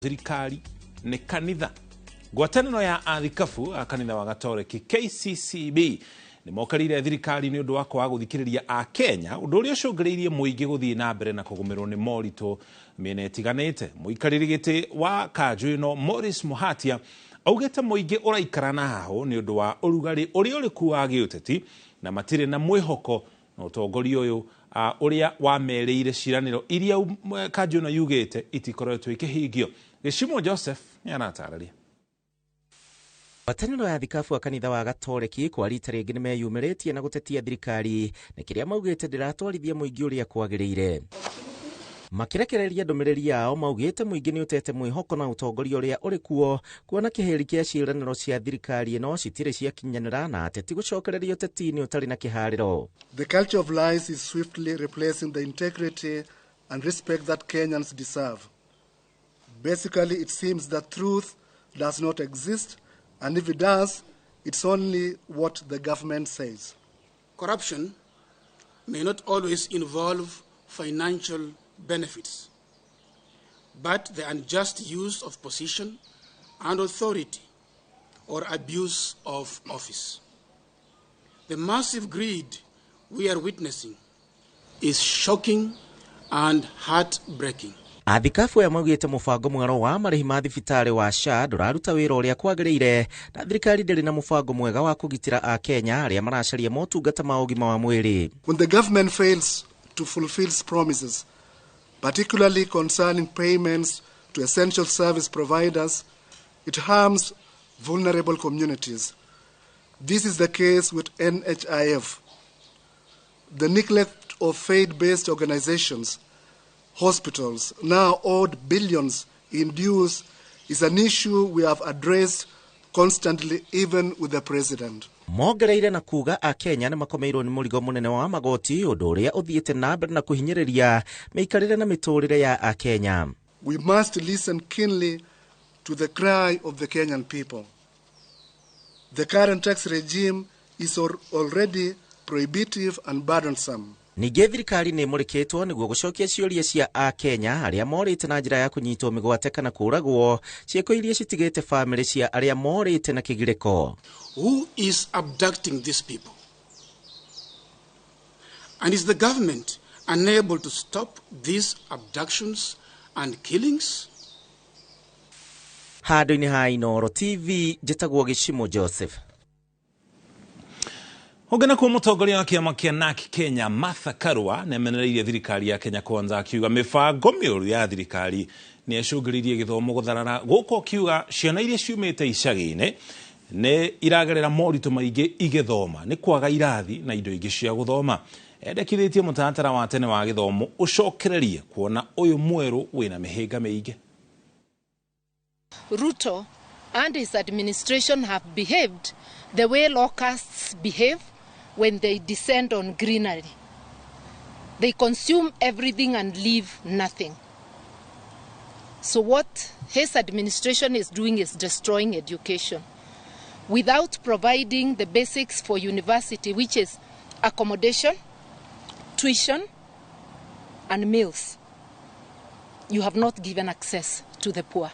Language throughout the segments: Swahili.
Thirikari ni kanitha. Ngwatanĩro ya athikabu a kanitha wa Gatoreki KCCB ni mokarire thirikari ni undu wa kwaga guthikiriria a Kenya undu uria ucungiriirie muingi guthii na mbere na kugumirwo ni morito miena itiganite. Muikariri giti wa kanju ino Morris Muhatia augite muingi uraikara na haho ni undu wa urugari uria uri kuwa giuteti na matire na mwihoko na utongoria uyu uria wamereire ciraniro iria kanju ino yugite itikoretwo ikihingio. Gishimo Joseph ni anatararia. Ngwatanĩro ya athikabu a kanitha wa Gatoreki kwa rita ringi ni meyumĩrĩtie na gutetia thirikari na kiria maugite ndiratwarithia muingi uria kwagĩrĩire. Makirekereria ndũmĩrĩri yao maugite muingi ni utete mwihoko na utongoria uria uri kuo kuona kiheri kia ciraniro cia thirikari ino citire ciakinyanĩra na ateti gucokereria ũteti-inĩ ũtarĩ na kĩharĩro. The culture of lies is swiftly replacing the integrity and respect that Kenyans deserve. Basically, it seems that truth does not exist, and if it does, it's only what the government says. Corruption may not always involve financial benefits, but the unjust use of position and authority or abuse of office. The massive greed we are witnessing is shocking and heartbreaking. Athikabu ya maugite mubango mwero wa marihi ma thibitari wa SHA nduraruta wira uria kwagĩrĩire na thirikari ndĩrĩ na mubango mwega wa kugitira a Kenya aria maracaria motungata ma ũgima wa mwĩrĩ. When the government fails to fulfill its promises, particularly concerning payments to essential service providers, it harms vulnerable communities. This is the case with NHIF. The neglect of faith-based organizations, hospitals, now owed billions in dues, is an issue we have addressed constantly even with the president. Mongereire na kuga a Kenya ni makomeirwo ni murigo munene wa magoti undu uria uthiite na mbere na kuhinyiriria meikarire na miturire ya a Kenya. We must listen keenly to the cry of the Kenyan people. The current tax regime is already prohibitive and burdensome. Ningĩ thirikari nĩ mũrĩkĩtwo nĩguo gũcokia ciũria cia a Kenya arĩa morĩte na njĩra ya kũnyitwo mĩgwate kana kũragwo ciĩko iria citigĩte famĩlĩ cia arĩa morĩte na kĩgirĩko. Who is abducting these people? And is the government unable to stop these abductions and killings? Handũ-inĩ ha Inooro TV, njĩtagwo Gishimo Joseph. Hongana kwa mutongoria wa kiama kia NARC Kenya Martha Karua nemenereirie thirikari ya Kenya Kwanza akiuga mibango mĩũru ya thirikari ni icũngĩrĩirie gĩthomo gũtharara gũkũ akiuga ciana iria ciumĩte icagi-inĩ nĩ iragerera moritũ maingĩ igĩthoma nĩ kwaga irathi na indo ingĩ cia gũthoma. Endekithĩtie mũtaratara wa tene wa gĩthomo ũcokererie kuona ũyũ mwerũ wĩna mĩhĩnga mĩingĩ. Ruto and his administration have behaved the way locusts behave when they descend on greenery. They consume everything and leave nothing. So what his administration is doing is destroying education without providing the basics for university, which is accommodation, tuition, and meals. You have not given access to the poor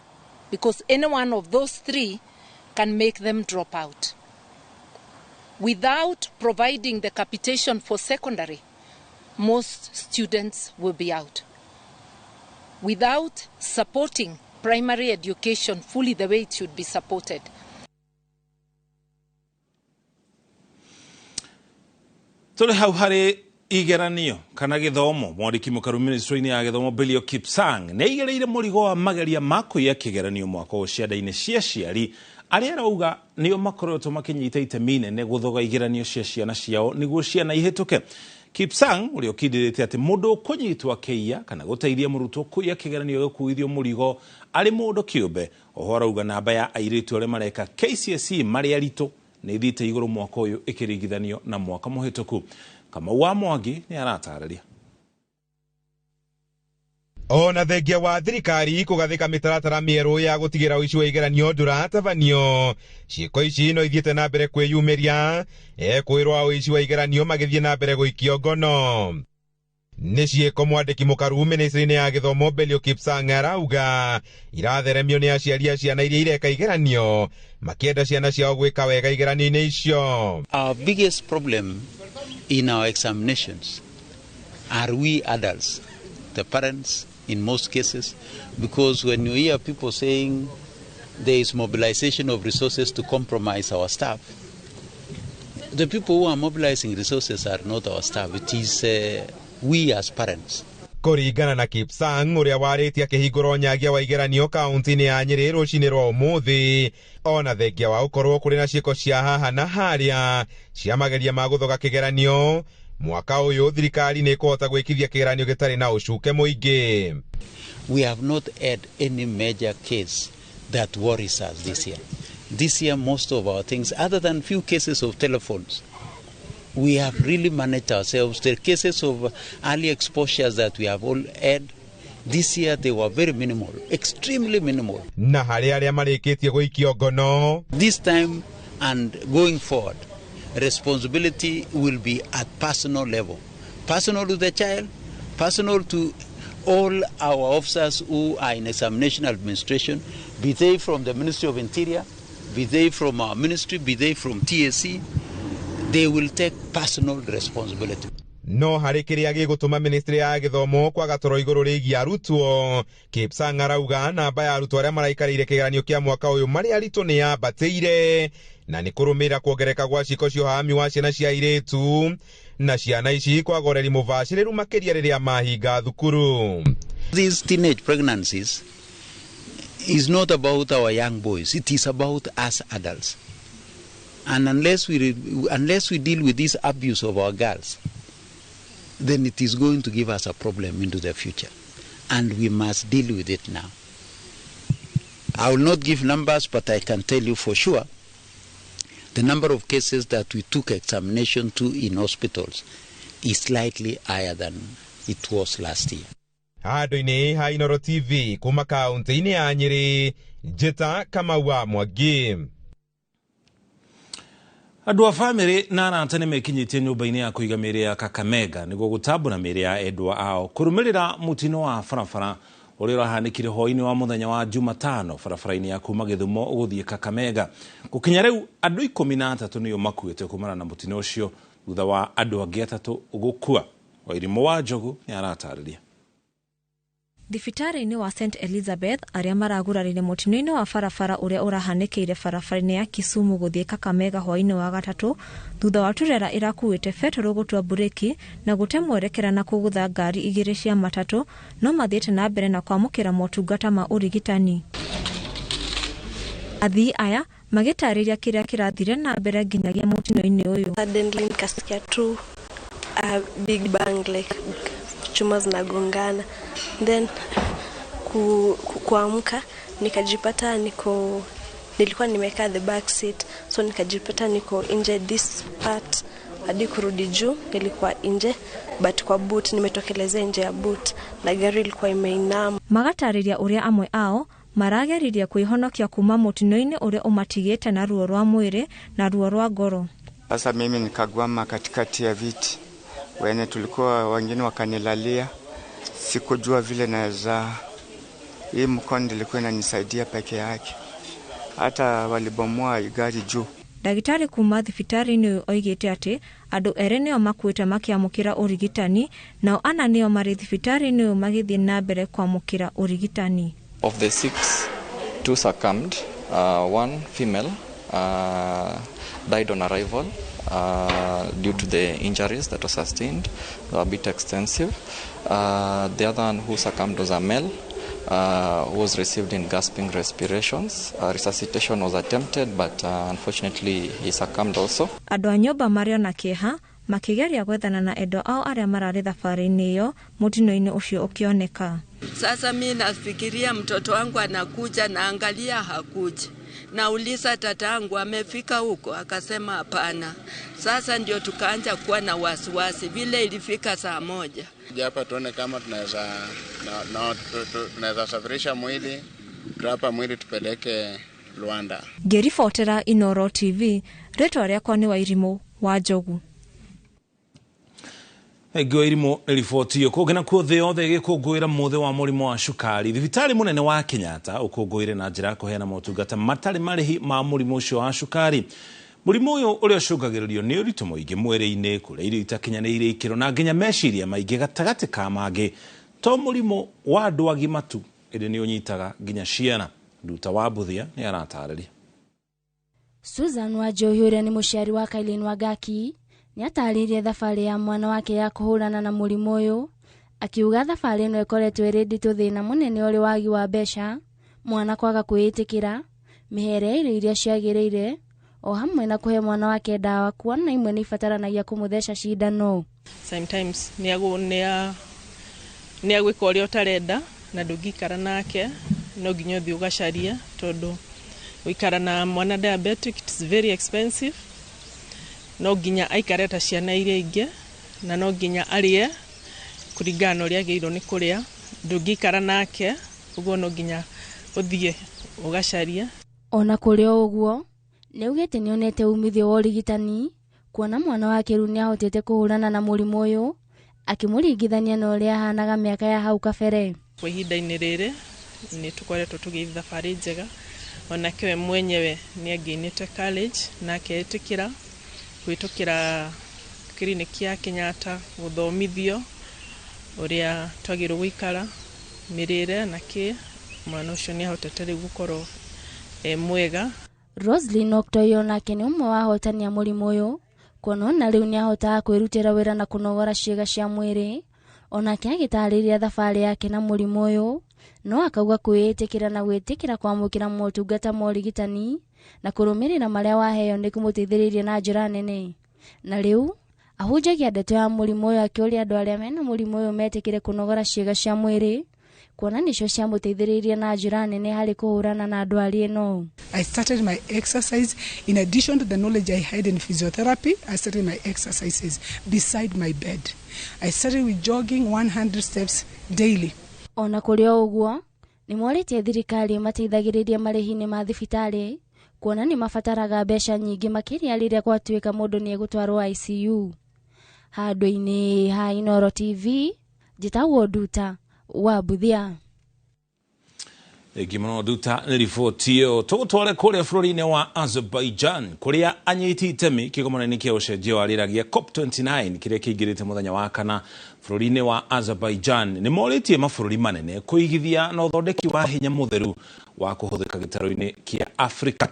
because any one of those three can make them drop out. Without providing the capitation for secondary, most students will be out. Without supporting primary education fully the way it should be supported. Tole hau hari igeranio kana gĩthomo mwandĩki mũkaru ministry-inĩ ya gĩthomo Billy Kipsang nĩ igereire mũrigo wa mageria ma kũiya kĩgeranio mwaka ũyũ cianda-inĩ cia ciari arĩa arauga nĩo makoretwo makĩnyita itemi inene gũthoga igeranio cia ciana ciao nĩguo ciana ihĩtũke. Kipsang ũrĩa ũkindĩrĩte atĩ mũndũ kũnyitwo akĩiya kana gũteithia mũrutwo kũiya kĩgeranio gĩkuithio mũrigo arĩ mũndũ kĩũmbe. Oho arauga namba ya airĩtu arĩa mareka KCSE marĩ aritũ nĩ ithiĩte igũrũ mwaka ũyũ ĩkĩringithanio na mwaka mũhĩtũku. Kamau wa Mwangi ni aratararia. Ona thengia wa thirikari kũgathĩka mĩtaratara mĩerũ ya gũtigĩra ũici wa igeranio ndũratabanio. Ciĩko ici no ithiĩte na mbere kwĩyumĩria, ekwĩrwo ũici wa igeranio magĩthiĩ na mbere gũikio ngono. nĩ ciĩko mwandĩki mũkaru ministry-inĩ ya gĩthomo Belio Kipsang arauga iratheremio nĩ aciari a ciana iria ireka igeranio makĩenda ciana ciao gwĩka wega igeranio-inĩ icio. Our biggest problem in our examinations are we adults, the parents in most cases, because when you hear people saying there is mobilization of resources to compromise our staff, the people who are mobilizing resources are not our staff, it is we as parents. Kũringana na Kipsang ũrĩa warĩtie akĩhingũra nyagia wa igeranio kaunti-inĩ ya Nyeri rũcinĩ rwa ũmũthĩ, ona thengia wa gũkorwo kũrĩ na ciĩko cia haha na harĩa cia mageria ma gũthoga kĩgeranio, mwaka ũyũ thirikari nĩ ĩkũhota gwĩkithia kĩgeranio gĩtarĩ na ũcuke mũingĩ. We have not had any major case that worries us this year. This year, most of our things, other than few cases of telephones, we have really managed ourselves. The cases of early exposures that we have all had, this year they were very minimal, extremely minimal. Na harĩ arĩa marĩkĩtie gũikio ngono, this time and going forward, responsibility will be at personal level. Personal to the child, personal to all our officers who are in examination administration, be they from the Ministry of Interior, be they from our ministry, be they from TSC, they will take personal responsibility. No harĩ kĩrĩa gĩgũtũma ministry ya gĩthomo kwaga toro igũrũ rĩgiĩ arutwo, Kipsang arauga namba ya arutwo arĩa maraikarĩire kĩgeranio kĩa mwaka ũyũ marĩ aritũ nĩ yambatĩire na nĩ kũrũmĩrĩra kuongereka gwa ciĩko cia ũhami wa ciana cia airĩtu na ciana ici kwaga ũreri mũbacĩrĩru makĩria rĩrĩa mahinga thukuru. These teenage pregnancies is not about our young boys, it is about us adults. And unless we deal with this abuse of our girls, then it is going to give us a problem into the future. And we must deal with it now. I will not give numbers, but I can tell you for sure, the number of cases that we took examination to in hospitals is slightly higher than it was last year. Handũ-inĩ ha Inooro TV kuma kaunti-inĩ ya Nyeri, Njĩta Kamau wa Mwangi. Andũ a bamĩrĩ na arata nĩ mekinyĩtie nyũmba-inĩ ya kũiga mĩĩrĩ ya Kakamega nĩguo gũtambũra mĩĩrĩ ya endwa ao kũrũmĩrĩra mũtino wa barabara ũrĩa ũrahanĩkire hwaĩ-inĩ wa mũthenya wa Jumatano barabara-inĩ ya kuma Gĩthumo gũthiĩ Kakamega. Gũkinya rĩu andũ 13 nĩo makuĩte kumana na mũtino ũcio thutha wa andũ angĩ 3 gũkua. Wairimu wa Njogu nĩ aratarĩria. Thibitarĩ-inĩ wa St Elizabeth arĩa maragurarire mũtino-inĩ wa barabara ũrĩa ũrahanĩkĩire barabara-inĩ ya Kisumu gũthiĩ Kakamega hwaĩ-inĩ wa gatatũ thutha wa turera ĩrakuĩte betũrũ gũtua bureki na gũte mwerekera na kũgũtha ngari igĩrĩ cia matatũ no mathiĩte na mbere na kwamũkĩra motungata ma ũrigitani. Athii aya magĩtarĩria kĩrĩa kĩrathire na mbere nginyagia mũtino-inĩ ũyũ. Suddenly nikasikia tu a big bang like chuma zinagongana, then kuamka nikajipata nilikuwa nimekaa the back seat, so nikajipata niko nje this part hadi kurudi juu nilikuwa nje, but kwa boot nimetokelezea nje ya boot na gari ilikuwa imeinama. Magatarĩria ũrĩa amwe ao marageririe kwĩhonokia kuma mũtino-inĩ ũrĩa ũmatigĩte na ruo rwa mwĩrĩ na ruo rwa ngoro. Sasa mimi nikagwama katikati ya viti, wenye tulikuwa wengine wakanilalia, sikujua vile naweza, hii mkono ilikuwa inanisaidia peke yake, hata walibomoa gari juu. Ndagĩtarĩ kuma thibitarĩ-inĩ oigĩte atĩ andũ erĩ nĩo makuĩte makĩamũkĩra ũrigitani, nao ana nĩo marĩ thibitarĩ-inĩ magĩthiĩ na mbere kwamũkĩra ũrigitani. Of the 6, 2 succumbed. One female died on arrival due to the injuries that were sustained. They were a bit extensive. The other one who succumbed was a male who was received in gasping respirations. Resuscitation was attempted, but unfortunately he succumbed also. Andũ a nyũmba marĩ na kĩeha makĩgeria gwethana na endwa ao arĩa mararĩ thabarĩ-inĩ ĩyo mũtino-inĩ ũcio ũkĩoneka. Sasa mimi nafikiria mtoto wangu anakuja na angalia hakuji. Nauliza tatangu amefika huko, akasema hapana. Sasa ndio tukaanza kuwa na wasiwasi vile ilifika saa 1. Hapa tuone kama tunaweza safirisha mwili, hapa mwili tupeleke Rwanda. Ngĩribotera Inooro TV, rĩtwa rĩakwa nĩ Wairimu wa Njogu. Ego irimo riboti okogena ku the othe gikungwira muthe wa murimo wa cukari thibitari munene wa Kenyatta ukungwire na njira kuheana motungata matari marihi ma murimo ucio wa cukari. Murimo uyu uri ucungagiririo ni uritu muingi mwiri-ini kuria irio itakinyanĩire ikiro na nginya meciria maingi gatagati ka mangi to murimo wa andu agima tu indi ni unyitaga nginya ciana. Nduta wa Buthia ni aratarĩria. Susan Wanjohi uria ni muciari wa Kailin Wangaki ni ataririe thabari ya mwana wake ya kuhurana na murimo uyu, akiuga thabari ino ikoretwo iri nditu thina munene uri wagi wa mbeca, mwana kwaga kwiitikira, mihere iria ciagiriire, o hamwe na kuhe mwana wake dawa kuona imwe ni ifataranagia kumuthesha cindano. Sometimes ni agwika uria utarenda na ndungikara nake, no nginya uthii ugacaria tondu wikara na mwana diabetic it is very expensive. No nginya aikare ta ciana iria ingi na no nginya arie kuringana uria agirwo ni kuria, ndungikara nake uguo no nginya uthie ugacaria. Ona kuri uguo ni ugite ni onete umithio wa urigitani kuona mwana wake ru ni ahotete kuhurana na murimo uyu, akimuringithania na uria ahanaga miaka ya hau kabere. Kwa ihinda-ini riri ni tukoretwo tugithi thabari njega, onake we mwenyewe ni agiinite college na akeetikira kwitukira kliniki ya Kenyatta guthomithio uria twagirwo guikara mirire na ki mwana ucio ni ahotete riu gukorwo mwega. Roslyn Oktoyo nake ni umwe wa ahotani a murimo uyu, kuona na riu ni ahotaga kwirutira wira na kunogora ciega cia mwiri, onake agitariria thabari yake na murimo uyu, no akauga kwiitikira na gwitikira kwamukira motungata ma urigitani na kurumirira maria waheo ni kumuteithiriria na njira nene. Na riu ahunjagia ndeto ya murimo uyu akiuria andu aria mena murimo uyu metikire kunogora ciega cia mwiri, kuona nicio cia muteithiriria na njira nene hari kuhurana na ndwari ino. I started my exercise in addition to the knowledge I had in physiotherapy. I started my exercises beside my bed. I started with jogging 100 steps daily. Ona kuri uguo ni mwaritie thirikari mateithagiriria marihi-ini ma thibitari, kuona ni mafataraga mbeca nyingi makiria riria gwatuika mundu ni egutwarwo ICU. Handu-ini ha Inooro TV, njitagwo Nduta wa Buthia. Gimono Nduta ni riboti iyo tugutware kuria bururi-ini wa Azerbaijan kuria anyiti itemi kigomano-ini kia ucenjia wa riera gia COP29 kiria kiingirite muthenya wa kana bururi-ini wa Azerbaijan ni moritie mabururi manene kuigithia na uthondeki wa hinya mutheru wa kuhuthika gitaro-ini kia Afrika.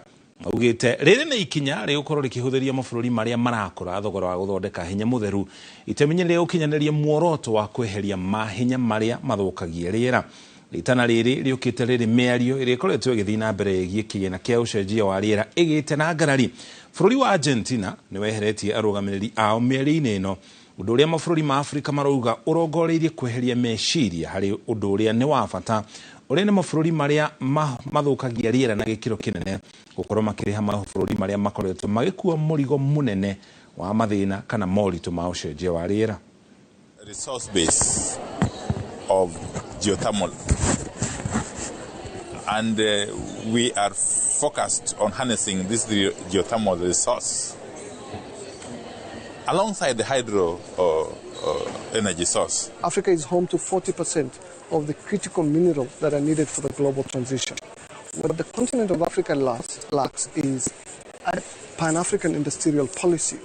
Ugite riri ni ikinya ri ukorwo rikihuthiria mabururi maria marakura thogora wa guthondeka hinya mutheru itemenyere ukinyaniria muoroto wa kweheria mahinya maria mathukagia riera. Ritana riri riukite riri miario iri ikoretwo igithii na mbere gikigina kia ucenjia wa riera igite na ngarari. Bururi wa Argentina ni weheretie arugamiriri ao mieri-ini ino, undu uria mabururi ma Afrika marauga urongoreirie kweheria meciria hari undu uria ni wa bata uria ni mabururi maria mathukagia riera na gikiro kinene gukorwo makiriha mabururi maria makoretwo magikua murigo munene wa mathina kana moritu ma ucenjia wa riera. Resource base of geothermal, and we are focused on harnessing this geothermal resource alongside the hydro energy source. Africa is home to 40% of the critical minerals that are needed for the global transition. What the continent of Africa lacks is a Pan-African industrial policy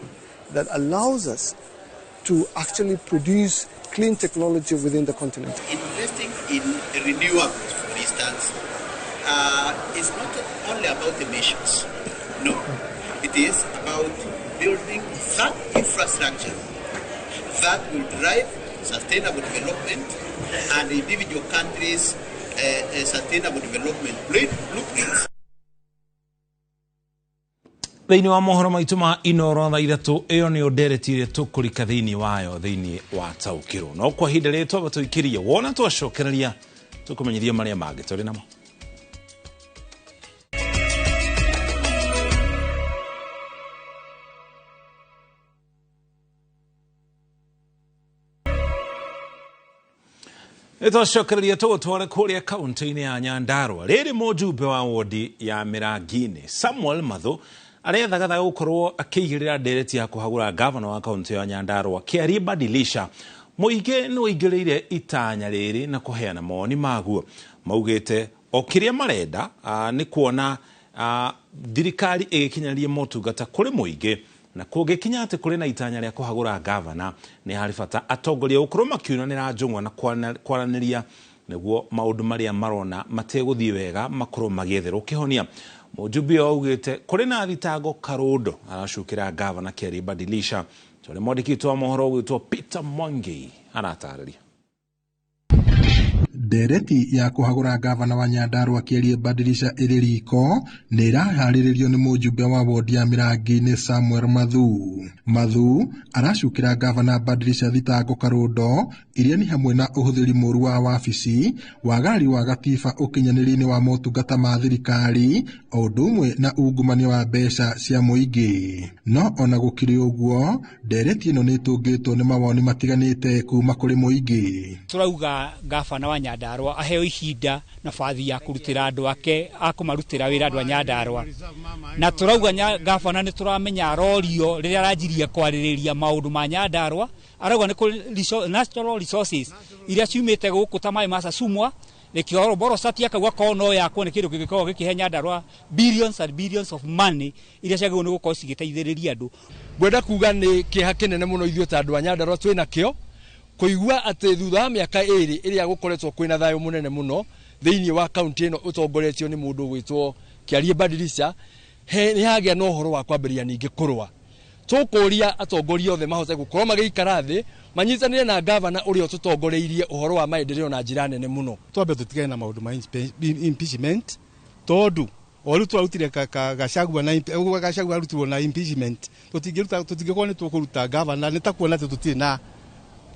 that allows us to actually produce clean technology within the continent. Investing in renewables, for instance, is not only about emissions. No, it is about building that infrastructure that will drive sustainable development and individual countries' sustainable development blueprints. Thiini wa mohoro maitu ma Inooro thaa ithatu iyo ni ndereti ria tukurika thiini wayo thiini wa taukiro no kwa hinda ria twaba tuikiria wona twacokereria tukumenyeria maria mangi turi namo. Twacokereria tugutware kuria kaunti-ini ya Nyandarua riri mujumbe wa wodi ya Mirangini Samuel Mathu arethagatha gukorwo akiigirira ndereti ya kuhagura governor wa kaunti ya Nyandarua Kiarie Badilisha. Muingi ni uingiriire itanya riri na kuheana moni maguo. Maugite o kiria marenda ni kuona thirikari igikinyaria motungata kuri muingi na kugikinya ati kuri na itanya ria kuhagura governor ni hari bata atongoria gukorwo makiunanira njung'wa na kwaraniria niguo maundu maria marona mateguthii wega makorwo magietherwo kihonia. Mujumbe augite kuri na thitango karundo aracukira governor Kiarie Badilisha. Tole mwandikitwo wa mohoro gwitwo Peter Mwangi aratarĩria. Ndereti ya kuhagura gavana wa Nyandarua Kiarie Badilisha iririko niraharĩrĩrio ni mujumbe wa wodi ya Mirangi ni Samuel Mathu aracukira gavana Badilisha thitango karundo iria ni hamwe na uhuthiri mũru wa wabici, wagari wa gatiba ukinyanĩria-inĩ wa motungata ma thirikari o ũndũ ũmwe na ungumania wa mbeca cia mũingĩ. No ona gũkĩrĩ ũguo, ndereti ĩno nĩ ĩtũngĩtwo nĩ mawoni matiganĩte kuma kũrĩ mũingĩ. Turauga gavana wa Nyandarua aheo ihinda na bathi ya kurutira andu ake akumarutira wira andu a Nyandarua, na turauga gavana ni turamenya rorio riria aranjiria kwaririria maundu ma Nyandarua, arauga ni natural resources iria ciumite guku ta mai masa sumwa lekio boro satia ka gwa no yakwo ni kindu gigiko gikihe Nyandarua billions and billions of money iria ciagwo ni gukorwo cigiteithĩrĩria andu. Gwenda kuga ni kiha kinene muno ithuĩ ta andu a Nyandarua twina kio kuigua ati thutha wa miaka iri iria gukoretwo kwina thayo munene muno thiini wa kaunti ino utongoretio ni mundu gwitwo Kiarie Badilisha ni hagia no horo wa kwambiria ningi kurwa. Tukuria atongoria othe mahote gukorwo magikara thi manyitanire na gavana uria tutongoreirie uhoro wa maendeleo na njira nene muno. Twambe tutigane na maundu ma impeachment tondu oru twarutire Gachagua na Gachagua arutirwo na impeachment tutingĩkorwo ni tukuruta gavana ni takuona ati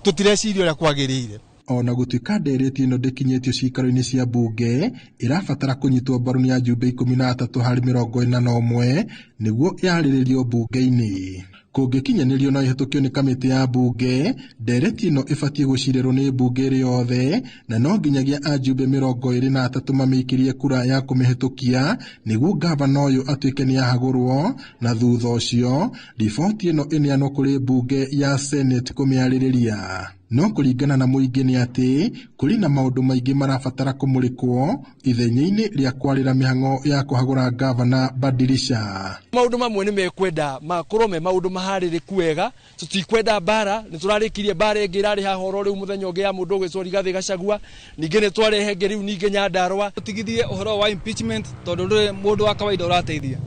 tutireciria uria kwagiriire. Ona gutuika ndereti ino ndikinyetio cikaro-ini cia mbunge irabatara kunyitwo mbaru ni ajumbe 13 hari 41 niguo yarĩrĩrio mbunge-ini. Kũngĩkinyanĩrio na ihetũkio ni kamiti ya mbunge, ndereti ino ibatie gucirĩrwo ni mbunge yothe na no nginyagia ajumbe 23 mamĩikirie kura ya kũmĩhetũkia niguo gavana ũyũ atuĩke ni yahagũrwo, na thutha ũcio riboti ino ĩneanwo kũrĩ mbunge ya Senate kũmĩarĩrĩria. No kũringana na mũingĩ ni ati kũrĩ na maũndũ maingĩ marabatara kũmũrĩkwo ithenya-inĩ rĩa kwarĩra mĩhang'o ya kũhagũra gavana Badilisha. Maũndũ mamwe ni mekwenda makorwo me maũndũ maharĩrĩku wega, tutikwenda bara, ni turarĩkirie bara ĩngĩ irarĩ haha horo rĩu mũthenya ũngĩ ya mũndũ gwĩtwo Rigathĩ Gachagua, ningĩ nĩ twarehe ngĩ rĩu ningĩ Nyandarua. Tutigithie ũhoro wa impeachment tondũ ndũrĩ mũndũ wa kawaida ũrateithia.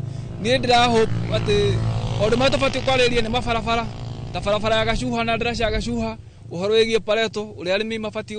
Niĩ ndĩrahope atĩ maũndũ marĩa tũbatiĩ kwarĩrĩria nĩ mabarabara, ta barabara ya Gacuha na ndĩra cia Gacuha, uhoro wigie pareto uria arimi mabati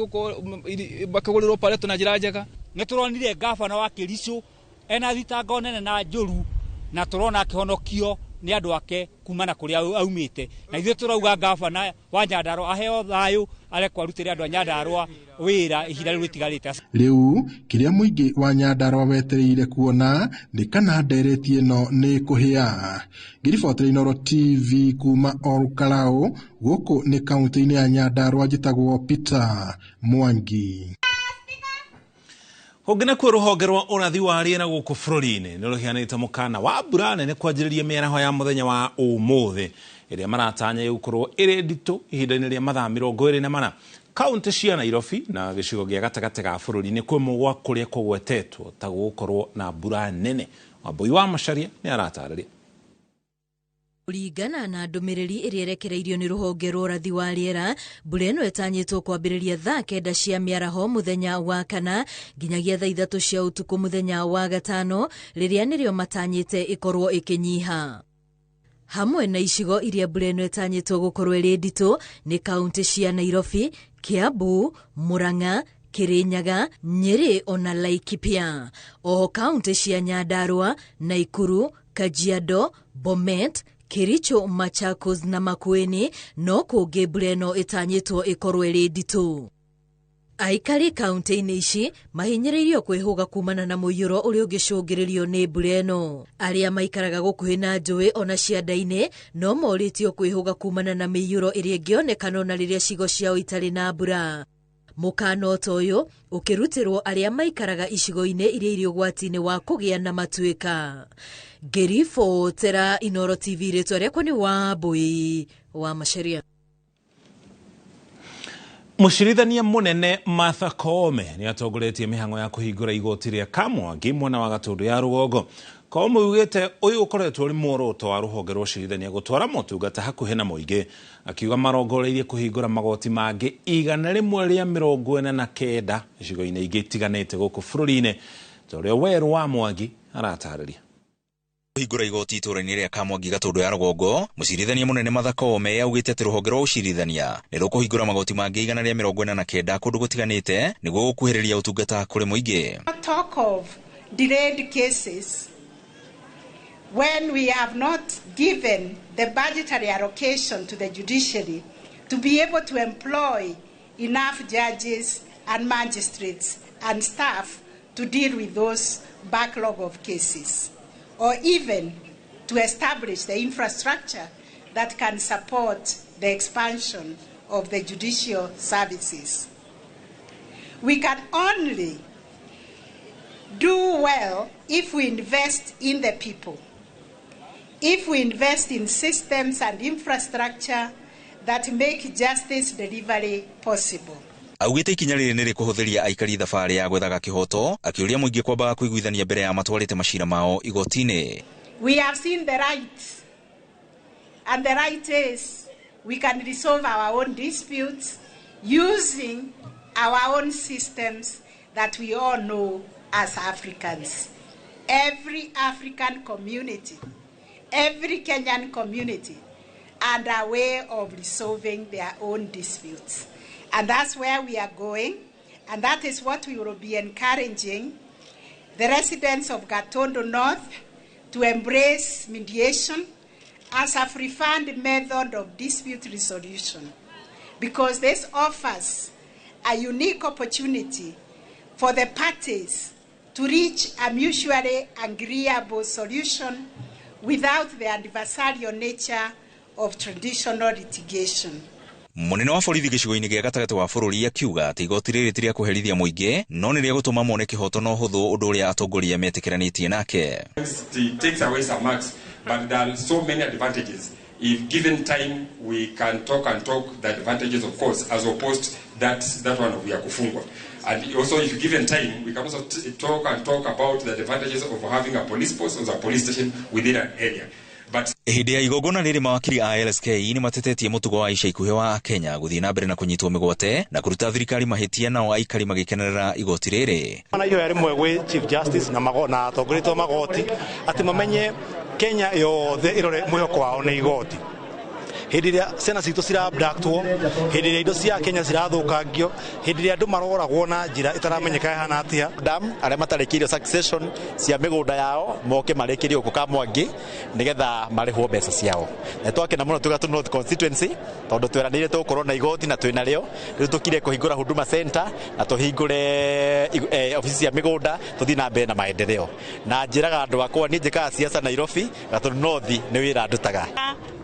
bakagũrĩrwo pareto na njĩra njega. Nĩ turonire gavana wa Kericho ena thitango nene na njũru na turona akĩhonokio ni andu ake kumana kuria aumite, na ithuĩ turauga gavana wa Nyandarua aheo thayo arekwo arutĩre andu a Nyandarua wĩra ihinda rĩu rĩtigarĩte. Rĩu kĩrĩa mũingĩ wa Nyandarua wetereire kuona nĩ kana ndereti ĩno nĩ kũhĩa. Ngiribotera Inooro TV kuma Olkalau gũkũ nĩ kaunti-inĩ ya Nyandarua, njĩtagwo Peter Mwangi. Hongena kwa rũhonge rwa ũrathi wa rĩera gũkũ bũrũri-inĩ nĩ rũheanĩte mũkana wa mbura nene kwanjĩrĩria mĩaraho ya mũthenya wa ũmũthĩ ĩrĩa maratanya gũkorwo ĩrĩ nditũ ihinda-inĩ rĩa mathaa 24. Kaunti cia Nairobi na gĩcigo gĩa gatagatĩ ga bũrũri nĩ kwĩmwe gwa kũrĩa kũgwetetwo ta gũkorwo na mbura nene. Wambui wa Macharia nĩ aratarĩria. Kũringana na ndũmĩrĩri ĩrĩa ĩrekereirio nĩ rũhonge rwa ũrathi wa rĩera, mbura ĩno ĩtanyĩtwo kwambĩrĩria thaa 9 cia mĩaraho mũthenya wa kana nginyagia thaa 3 cia ũtukũ mũthenya wa gatano, rĩrĩa nĩrĩo matanyĩte ĩkorwo ĩkĩnyiha. Hamwe na icigo iria mbura ĩno ĩtanyĩtwo gũkorwo ĩrĩ nditũ nĩ kaunti cia Nairobi, Kiambu, Murang'a, Kirinyaga, Nyeri ona Laikipia. Oho kaunti cia Nyandarua, Nakuru, Kajiado, Bomet, Kericho, Machakos na Makueni no kũngĩ mbura ĩno ĩtanyĩtwo ĩkorwo ĩrĩ nditũ. Aikari kaunti-inĩ ici mahinyĩrĩirio kwĩhũga kumana na mũiyũro ũrĩa ũngĩcũngĩrĩrio nĩ mbura ĩno. Arĩa maikaraga gũkuhĩ na njũĩ ona cianda-inĩ no morĩtio kwĩhũga kumana na mĩiyũro ĩrĩa ĩngĩonekana ona rĩrĩa cigo ciao itarĩ na mbura. Mukano toyo ukirutirwo aria maikaraga icigo-ine iria iri ugwati-ini wa kugia na matuika. Gerifo tera Inoro TV ritwa riakwa ni Wambui wa Macharia. Mucirithania munene Martha Koome ni atongoretie mihango ya kuhingura igoti ria Kamwangi mwena wa Gatundu ya Rugongo. Koome ugite uyu ukoretwo ri muoroto wa ruhonge rwa ucirithania gutwara motungata hakuhi na muingi, akiuga marongoreirie kuhingura magoti mangi 149 icigo-ine ingi itiganite guku bururi-ini. Toria Weru wa Mwangi aratariria. Kuhingura igoti itura-ini ria Kamwangi Gatundu ya Rugongo, mucirithania munene Martha Koome augite ati ruhonge rwa ucirithania ni rukuhingura magoti mangi 149 kundu gutiganite niguo gukuhiriria utungata kuri muingi. Talk of delayed cases when we have not given the budgetary allocation to the judiciary to be able to employ enough judges and magistrates and staff to deal with those backlog of cases, or even to establish the infrastructure that can support the expansion of the judicial services. We can only do well if we invest in the people, if we invest in systems and infrastructure that make justice delivery possible. Augite ikinya riri ni rikuhuthiria aikari thabari ya gwethaga kihoto, akiuria muingi kwambaga kuiguithania mbere ya matwarite macira mao igoti-ini. We have seen the right, and the right is we can resolve our own disputes using our own systems that we all know as Africans. Every African community, every Kenyan community are a way of resolving their own disputes. And that's where we are going, and that is what we will be encouraging the residents of Gatundu North to embrace mediation as a preferred method of dispute resolution, because this offers a unique opportunity for the parties to reach a mutually agreeable solution without the adversarial nature of traditional litigation. Munene wa borithi gicigo-ini gia gatagati wa bururi akiuga ati igoti riri tiria kuherithia muingi no ni ria gutuma mone kihoto no huthu undu uria atongoria metikiranitie nake. It takes away some marks, but there are so many advantages. If given time, we can talk the advantages, of course, as opposed that one we are kufungwa. And also, if given time, we can also talk about the advantages of having a police post or a police station within an area. Hĩndĩ ya igongona rĩrĩ mawakiri a LSK ni matetetie mũtugo wa ica ikuhĩ wa Kenya guthii na mbere na kunyitwo mĩgwate na kuruta thirikari mahĩtia nao aikari magĩkenerera igoti rĩrĩ. Mana yo yari mwegwe Chief Justice na atongoretwo magoti ati mamenye Kenya yothe irore mwihoko wao nĩ igoti. Hĩndĩ ĩrĩa ciana citũ cirabdactwo, hĩndĩ ĩrĩa indo cia Kenya cirathũkangio, hĩndĩ ĩrĩa andũ maroragwo na njĩra itaramenyeka ihana atia. Dam arĩa matarĩkĩirio succession cia mĩgũnda yao moke marĩkĩrio gũkũ Kamwangi nĩgetha marĩhwo mbeca ciao. Na twakena mũno Gatundu North constituency tondũ tweranĩire tũkorwo na igoti na twĩna rĩo. Rĩu tũkire kũhingũra Huduma Center na tũhingũre ofici cia mĩgũnda tũthiĩ na mbere na maendeleo. Na njĩraga andũ akwa niĩ njĩkaga siasa Nairobi, Gatundu North nĩ wĩra ndutaga.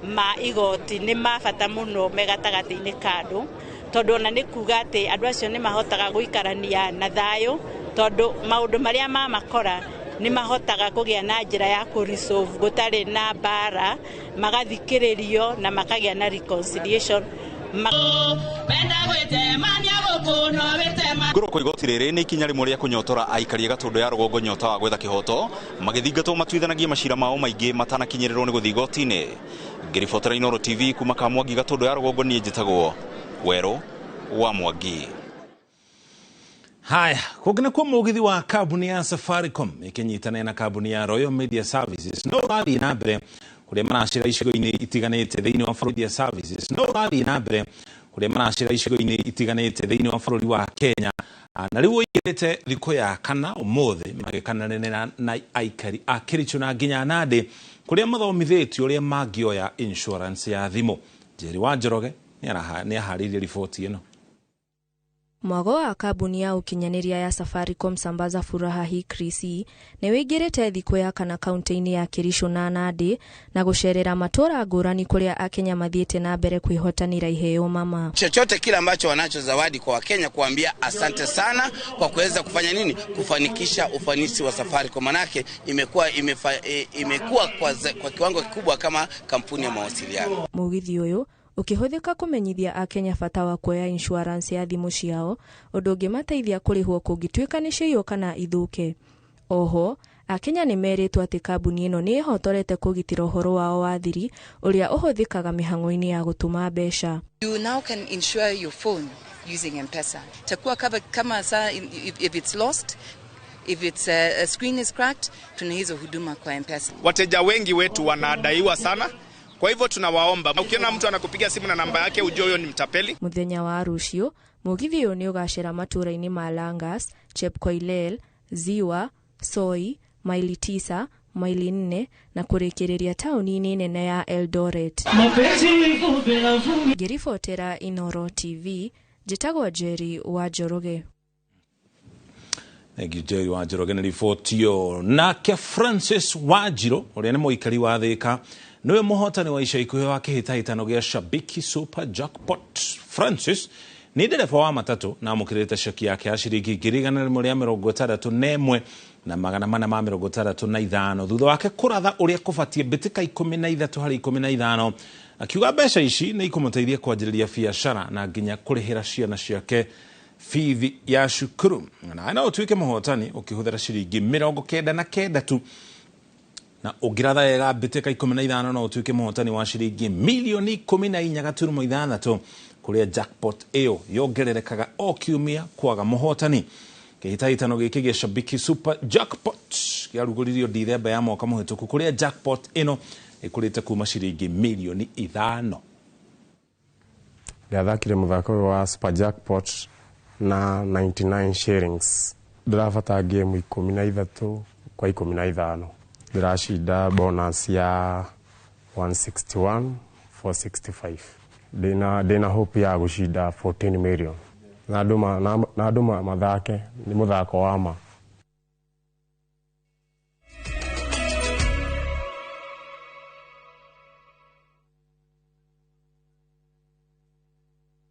Ma igoti ni mabata muno megatagati-ini kandu tondu ona ni kuga ati andu acio ni mahotaga guikarania na thayo tondu maundu maria makora ni mahotaga kugia na njira ya ku resolve gutari na bara magathikiririo na makagia na reconciliation. Ngoro kwa igoti rĩrĩ nĩ ikinya rĩmwe rĩa kũnyotora aikari Gatundu ya Rugongo nyota wa gwetha kĩhoto magĩthingatwo matuithanagie macira mao maingĩ matanakinyĩrĩrwo nĩ gũthiĩ igoti-inĩ. Ngĩribotera Inoro TV kuma Kamwangi Gatundu ya Rugongo niĩ njĩtagwo Weru wa Mwangi. Haya, kũngĩnakwo mũgithi wa kambuni ya Safaricom ĩkĩnyitana na kambuni ya Royal Media Services no ũrathiĩ na mbere kuria maracira icigo-inĩ itiganĩte thĩinĩ wa bũrũri wa services no ũrathiĩ na mbere kuria maracira icigo-inĩ itiganĩte thĩinĩ wa bũrũri wa Kenya na rĩu ũigĩrĩte thikũ ya kana ũmũthĩ magĩkananĩra na aikari a Kericho na nginya Nandi kuria mathomithĩtio ũrĩa mangĩoya insurance ya thimũ. Njeri wa Njoroge nĩ aharĩirie riboti ĩno. Mwago wa kambuni ya ukinyaniria ya Safaricom Sambaza Furaha hii Krisi ni wigirite thikũ ya kana kaunti-ini ya Kericho na Nandi na gũcerera matora ngũrani kuria Akenya mathiete na mbere kwihotanira iheo mama. Chochote kile ambacho wanacho zawadi kwa Wakenya kuambia asante sana kwa kuweza kufanya nini kufanikisha ufanisi wa Safaricom, manake imekuwa kwa kiwango kikubwa kama kampuni ya mawasiliano. Mugithi uyu ukihũthĩka kũmenyithia Akenya bata wa kuoya insurance ya thimũ ciao ũndũ ũngĩmateithia kũrĩhwo kũngĩtuĩka nĩ ciiywo kana ithũke. Oho Akenya nĩ merĩtwo atĩ kambuni ĩno nĩ ĩhotorete kũgitĩra ũhoro wao wa thiri ũrĩa ũhũthĩkaga mĩhang'o-inĩ ya gũtũma mbeca. You now can insure your phone using M-Pesa. Takuwa kama saa if it's lost, if it's a screen is cracked, tuna hizo huduma kwa M-Pesa. Wateja wengi wetu wanadaiwa sana. Kwa hivyo tunawaomba, ukiona mtu anakupigia simu na namba yake ujue huyo ni mtapeli. Muthenya wa Rucio, mugithi ũyũ nĩ ũgacĩra matũra-inĩ ma Langas, Chepkoilel, Ziwa, Soi, Maili 9, Maili 4 na kũrĩkĩrĩria taũni-inĩ nene ya Eldoret. Ngĩribotera Inoro TV, njĩtagwo Jerry wa Njoroge. Jerry wa Njoroge nĩ ribotio. Nake Francis Wanjiru ũrĩa nĩ mũikari wa Thika niwe muhotani wa ica ikuhĩ wa kĩhĩtahĩtano gĩa Shabiki Super Jackpot. Francis ni ndereba wa matatũ na amũkĩrĩte ceki yake ya ciringi 161 na 465 thutha wake kũratha ũrĩa kũbatie mbĩtĩka 13 harĩ 15, akiuga mbeca ici nĩ ikũmũteithia kwanjĩrĩria biacara na nginya kũrĩhĩra ciana ciake fithi ya cukuru. Na no ũtuĩke mũhotani ũkĩhũthĩra ciringi 99 tu, na ũngĩratha wega mbĩtĩka 15 no ũtuĩke mũhotani wa ciringi milioni 14.6 kũrĩa jackpot ĩyo yongererekaga o kiumia kwaga mũhotani. Kĩhĩtahĩtano gĩkĩ gĩa Shabiki Super Jackpot gĩarugũririo Dithemba ya mwaka mũhĩtũku kũrĩa jackpot ĩno ĩkũrĩte kuma ciringi milioni 5. Ndathakire mũthako wa Super Jackpot na 99 shillings. Ndĩrabata game 13 kwa 15. Ndĩracida bonus ya 161,465. Ndĩna hope ya gũcida 14 million. Na andũ mathake nĩ mũthako wa ma.